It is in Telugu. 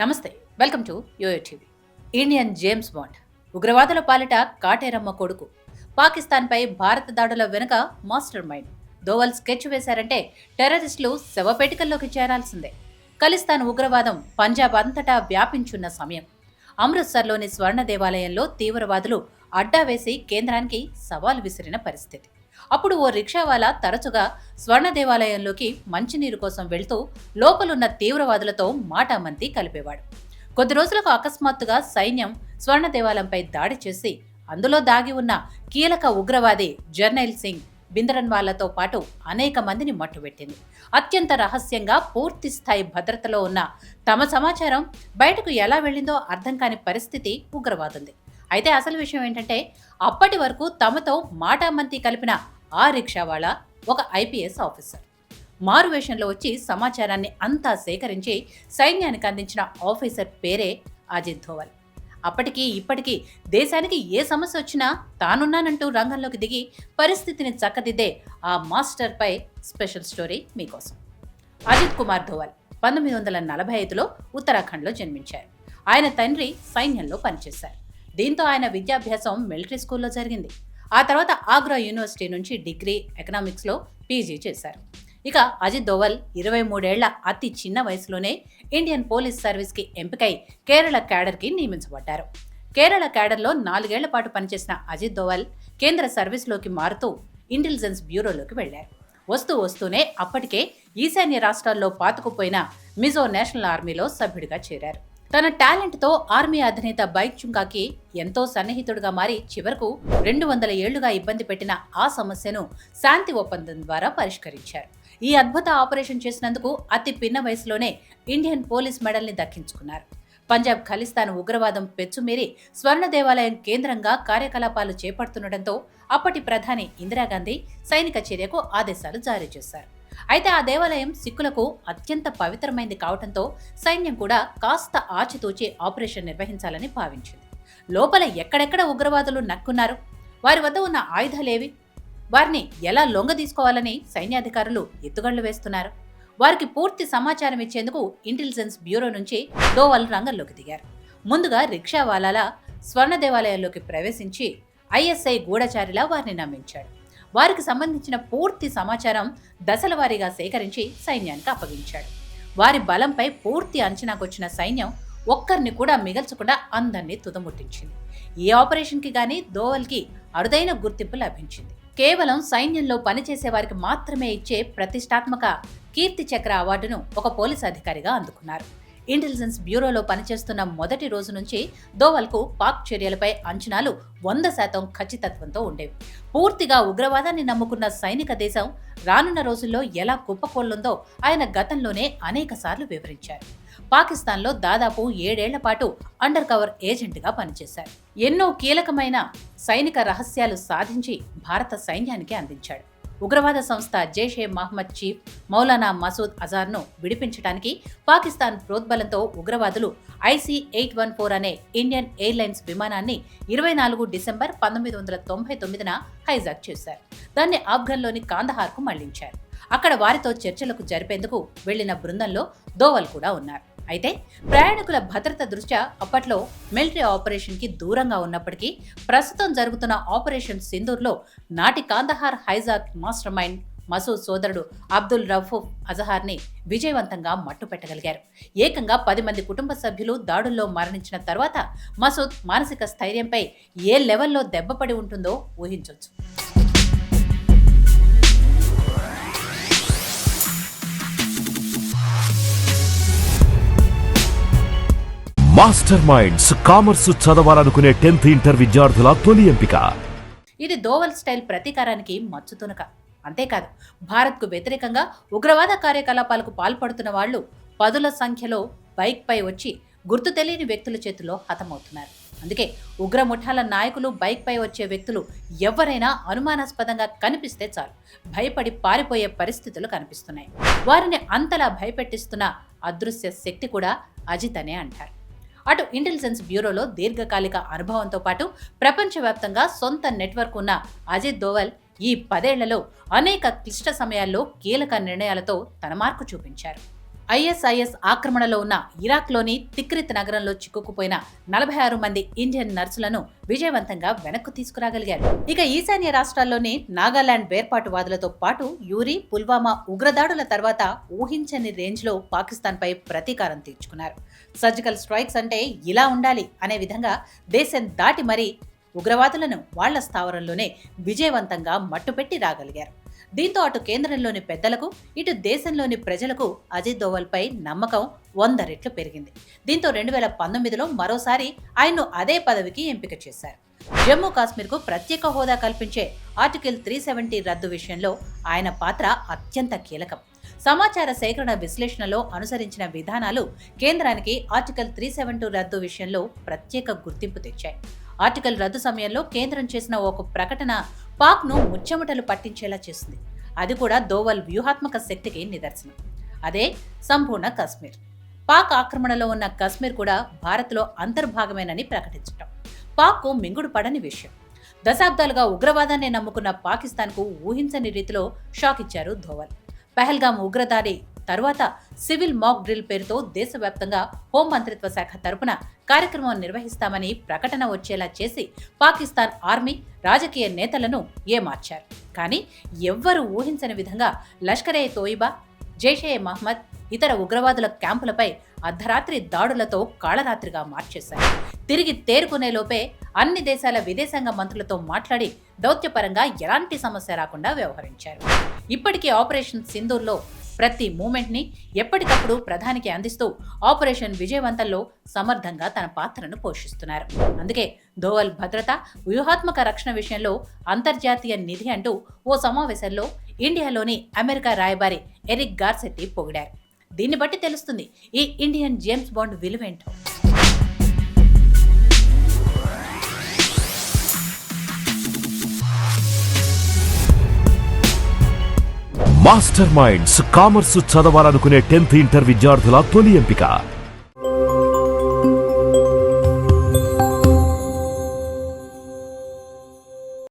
నమస్తే, welcome to Yoyo TV. Indian James Bond ఉగ్రవాదుల పాలిట కాటేరమ్మ కొడుకు. పాకిస్తాన్పై భారత దాడుల వెనుక మాస్టర్ మైండ్. దోవల్ స్కెచ్ వేశారంటే టెర్రరిస్టులు శవపేటికల్లోకి చేరాల్సిందే. ఖలిస్తాన్ ఉగ్రవాదం పంజాబ్ అంతటా వ్యాపించున్న సమయం. అమృత్సర్లోని స్వర్ణ దేవాలయంలో తీవ్రవాదులు అడ్డా వేసి కేంద్రానికి సవాల్ విసిరిన పరిస్థితి. అప్పుడు ఓ రిక్షావాలా తరచుగా స్వర్ణ దేవాలయంలోకి మంచినీరు కోసం వెళ్తూ లోపలున్న తీవ్రవాదులతో మాటామంతి కలిపేవాడు. కొద్ది రోజులకు అకస్మాత్తుగా సైన్యం స్వర్ణ దేవాలయంపై దాడి చేసి అందులో దాగి ఉన్న కీలక ఉగ్రవాది జర్నైల్ సింగ్ బింద్రన్వాలాతో పాటు అనేక మందిని మట్టుబెట్టింది. అత్యంత రహస్యంగా పూర్తి స్థాయి భద్రతలో ఉన్న తమ సమాచారం బయటకు ఎలా వెళ్ళిందో అర్థం కాని పరిస్థితి ఉగ్రవాదుంది. అయితే అసలు విషయం ఏంటంటే, అప్పటి వరకు తమతో మాటామంతి కలిపిన ఆ రిక్షావాలా ఒక ఐపీఎస్ ఆఫీసర్. మారువేషంలో వచ్చి సమాచారాన్ని అంతా సేకరించి సైన్యానికి అందించిన ఆఫీసర్ పేరే అజిత్ ధోవల్. అప్పటికి ఇప్పటికీ దేశానికి ఏ సమస్య వచ్చినా తానున్నానంటూ రంగంలోకి దిగి పరిస్థితిని చక్కదిద్దే ఆ మాస్టర్పై స్పెషల్ స్టోరీ మీకోసం. అజిత్ కుమార్ ధోవల్ 1945లో ఉత్తరాఖండ్లో జన్మించారు. ఆయన తండ్రి సైన్యంలో పనిచేశారు. దీంతో ఆయన విద్యాభ్యాసం మిలిటరీ స్కూల్లో జరిగింది. ఆ తర్వాత ఆగ్రా యూనివర్సిటీ నుంచి డిగ్రీ ఎకనామిక్స్లో పీజీ చేశారు. ఇక అజిత్ ధోవల్ 23 ఏళ్ల అతి చిన్న వయసులోనే ఇండియన్ పోలీస్ సర్వీస్కి ఎంపికై కేరళ క్యాడర్కి నియమించబడ్డారు. కేరళ క్యాడర్లో 4 ఏళ్ల పాటు పనిచేసిన అజిత్ ధోవల్ కేంద్ర సర్వీస్లోకి మారుతూ ఇంటెలిజెన్స్ బ్యూరోలోకి వెళ్లారు. వస్తూనే అప్పటికే ఈశాన్య రాష్ట్రాల్లో పాతుకుపోయిన మిజో నేషనల్ ఆర్మీలో సభ్యుడిగా చేరారు. తన టాలెంట్తో ఆర్మీ అధినేత బైచుంగాకి ఎంతో సన్నిహితుడిగా మారి చివరకు 200 ఏళ్లుగా ఇబ్బంది పెట్టిన ఆ సమస్యను శాంతి ఒప్పందం ద్వారా పరిష్కరించారు. ఈ అద్భుత ఆపరేషన్ చేసినందుకు అతి పిన్న వయసులోనే ఇండియన్ పోలీస్ మెడల్ని దక్కించుకున్నారు. పంజాబ్ ఖలిస్తాన్ ఉగ్రవాదం పెచ్చుమీరి స్వర్ణ దేవాలయం కేంద్రంగా కార్యకలాపాలు చేపడుతుండటంతో అప్పటి ప్రధాని ఇందిరాగాంధీ సైనిక చర్యకు ఆదేశాలు జారీ చేశారు. అయితే ఆ దేవాలయం సిక్కులకు అత్యంత పవిత్రమైంది కావడంతో సైన్యం కూడా కాస్త ఆచితూచి ఆపరేషన్ నిర్వహించాలని భావించింది. లోపల ఎక్కడెక్కడ ఉగ్రవాదులు నక్కున్నారు, వారి వద్ద ఉన్న ఆయుధాలేవి, వారిని ఎలా లొంగ తీసుకోవాలని సైన్యాధికారులు ఎత్తుగళ్లు వేస్తున్నారు. వారికి పూర్తి సమాచారం ఇచ్చేందుకు ఇంటెలిజెన్స్ బ్యూరో నుంచి ధోవల్ రంగంలోకి దిగారు. ముందుగా రిక్షావాలాల స్వర్ణ దేవాలయంలోకి ప్రవేశించి ఐఎస్ఐ గూఢచారిలా వారిని నమ్మించాడు. వారికి సంబంధించిన పూర్తి సమాచారం దశల వారీగా సేకరించి సైన్యానికి అప్పగించాడు. వారి బలంపై పూర్తి అంచనాకొచ్చిన సైన్యం ఒక్కరిని కూడా మిగల్చకుండా అందరినీ తుదముట్టించింది. ఈ ఆపరేషన్కి గానీ ధోవల్కి అరుదైన గుర్తింపు లభించింది. కేవలం సైన్యంలో పనిచేసే వారికి మాత్రమే ఇచ్చే ప్రతిష్టాత్మక కీర్తి చక్ర అవార్డును ఒక పోలీస్ అధికారిగా అందుకున్నారు. ఇంటెలిజెన్స్ బ్యూరోలో పనిచేస్తున్న మొదటి రోజు నుంచి ధోవల్కు పాక్ చర్యలపై అంచనాలు 100% ఖచ్చితత్వంతో ఉండేవి. పూర్తిగా ఉగ్రవాదాన్ని నమ్ముకున్న సైనిక దేశం రానున్న రోజుల్లో ఎలా కుప్పకొల్లుందో ఆయన గతంలోనే అనేకసార్లు వివరించారు. పాకిస్తాన్లో దాదాపు 7 ఏళ్ల పాటు అండర్ కవర్ ఏజెంట్గా పనిచేశారు. ఎన్నో కీలకమైన సైనిక రహస్యాలు సాధించి భారత సైన్యానికి అందించాడు. ఉగ్రవాద సంస్థ జైషే మహ్మద్ చీఫ్ మౌలానా మసూద్ అజార్ను విడిపించడానికి పాకిస్తాన్ ప్రోద్బలంతో ఉగ్రవాదులు IC-814 అనే ఇండియన్ ఎయిర్లైన్స్ విమానాన్ని 24 డిసెంబర్ 1999న హైజాక్ చేశారు. దాన్ని ఆఫ్ఘన్లోని కాందహార్కు మళ్లించారు. అక్కడ వారితో చర్చలకు జరిపేందుకు వెళ్లిన బృందంలో ధోవల్ కూడా ఉన్నారు. అయితే ప్రయాణికుల భద్రత దృష్ట్యా అప్పట్లో మిలిటరీ ఆపరేషన్కి దూరంగా ఉన్నప్పటికీ ప్రస్తుతం జరుగుతున్న ఆపరేషన్ సింధూర్లో నాటి Kandahar hijack master mind Masood సోదరుడు అబ్దుల్ రఫూఫ్ అజహార్ని విజయవంతంగా మట్టుపెట్టగలిగారు. ఏకంగా 10 మంది కుటుంబ సభ్యులు దాడుల్లో మరణించిన తర్వాత మసూద్ మానసిక స్థైర్యంపై ఏ లెవెల్లో దెబ్బపడి ఉంటుందో ఊహించొచ్చు. మాస్టర్ మైండ్స్ కామర్స్ చదవాలనుకునే 10th ఇంటర్ విద్యార్థుల తొలి ఎంపిక. ఇది ధోవల్ స్టైల్ ప్రతీకారానికి మచ్చుతునక. అంతేకాదు, భారత్కు వ్యతిరేకంగా ఉగ్రవాద కార్యకలాపాలకు పాల్పడుతున్న వాళ్లు 10ల సంఖ్యలో బైక్పై వచ్చి గుర్తు తెలియని వ్యక్తుల చేతుల్లో హతమవుతున్నారు. అందుకే ఉగ్ర ముఠాల నాయకులు బైక్పై వచ్చే వ్యక్తులు ఎవరైనా అనుమానాస్పదంగా కనిపిస్తే చాలు భయపడి పారిపోయే పరిస్థితులు కనిపిస్తున్నాయి. వారిని అంతలా భయపెట్టిస్తున్న అదృశ్య శక్తి కూడా అజిత్ అనే అంటారు. అటు ఇంటెలిజెన్స్ బ్యూరోలో దీర్ఘకాలిక అనుభవంతో పాటు ప్రపంచవ్యాప్తంగా సొంత నెట్వర్క్ ఉన్న అజిత్ ధోవల్ ఈ 10 ఏళ్లలో అనేక క్లిష్ట సమయాల్లో కీలక నిర్ణయాలతో తన మార్కు చూపించారు. ఐఎస్ఐఎస్ ఆక్రమణలో ఉన్న ఇరాక్లోని తిక్రిత్ నగరంలో చిక్కుకుపోయిన 46 మంది ఇండియన్ నర్సులను విజయవంతంగా వెనక్కు తీసుకురాగలిగారు. ఇక ఈశాన్య రాష్ట్రాల్లోని నాగాలాండ్ వేర్పాటువాదులతో పాటు యూరి, పుల్వామా ఉగ్రదాడుల తర్వాత ఊహించని రేంజ్లో పాకిస్తాన్పై ప్రతీకారం తీర్చుకున్నారు. సర్జికల్ స్ట్రైక్స్ అంటే ఇలా ఉండాలి అనే విధంగా దేశం దాటి మరీ ఉగ్రవాదులను వాళ్ల స్థావరంలోనే విజయవంతంగా మట్టుపెట్టి రాగలిగారు. దీంతో అటు కేంద్రంలోని పెద్దలకు, ఇటు దేశంలోని ప్రజలకు అజిత్ దోవల్పై నమ్మకం 100 రెట్లు పెరిగింది. దీంతో 2019లో మరోసారి ఆయన్ను అదే పదవికి ఎంపిక చేశారు. జమ్మూ కాశ్మీర్కు ప్రత్యేక హోదా కల్పించే ఆర్టికల్ 370 రద్దు విషయంలో ఆయన పాత్ర అత్యంత కీలకం. సమాచార సేకరణ విశ్లేషణలో అనుసరించిన విధానాలు కేంద్రానికి ఆర్టికల్ 370 రద్దు విషయంలో ప్రత్యేక గుర్తింపు తెచ్చాయి. ఆర్టికల్ రద్దు సమయంలో కేంద్రం చేసిన ఒక ప్రకటన పాక్ను ముచ్చెమటలు పట్టించేలా చేసింది. అది కూడా దోవల్ వ్యూహాత్మక శక్తికి నిదర్శనం. అదే సంపూర్ణ కశ్మీర్. పాక్ ఆక్రమణలో ఉన్న కశ్మీర్ కూడా భారత్లో అంతర్భాగమేనని ప్రకటించటం పాక్కు మింగుడు పడని విషయం. దశాబ్దాలుగా ఉగ్రవాదాన్ని నమ్ముకున్న పాకిస్తాన్కు ఊహించని రీతిలో షాక్ ఇచ్చారు దోవల్. పహల్గాం ఉగ్రదాడి తరువాత సివిల్ మాక్ డ్రిల్ పేరుతో దేశవ్యాప్తంగా హోంమంత్రిత్వ శాఖ తరపున కార్యక్రమం నిర్వహిస్తామని ప్రకటన వచ్చేలా చేసి పాకిస్తాన్ ఆర్మీ, రాజకీయ నేతలను ఏమార్చారు. కానీ ఎవ్వరూ ఊహించని విధంగా లష్కరే తోయిబా, జైషే మహ్మద్, ఇతర ఉగ్రవాదుల క్యాంపులపై అర్ధరాత్రి దాడులతో కాళరాత్రిగా మార్చేశారు. తిరిగి తేరుకునేలోపే అన్ని దేశాల విదేశాంగ మంత్రులతో మాట్లాడి దౌత్యపరంగా ఎలాంటి సమస్య రాకుండా వ్యవహరించారు. ఇప్పటికీ ఆపరేషన్ సింధూర్లో ప్రతి మూమెంట్ని ఎప్పటికప్పుడు ప్రధానికి అందిస్తూ ఆపరేషన్ విజయవంతంలో సమర్థంగా తన పాత్రను పోషిస్తున్నారు. అందుకే దోవల్ భద్రత, వ్యూహాత్మక రక్షణ విషయంలో అంతర్జాతీయ నిధి అంటూ ఓ సమావేశంలో ఇండియాలోని అమెరికా రాయబారి ఎరిక్ గార్సెట్టి పొగిడారు. దీన్ని బట్టి తెలుస్తుంది ఈ ఇండియన్ జేమ్స్ బాండ్ విలువేంటో. మాస్టర్ మైండ్స్ కామర్సు చదవాలనుకునే 10th ఇంటర్ విద్యార్థుల తొలి ఎంపిక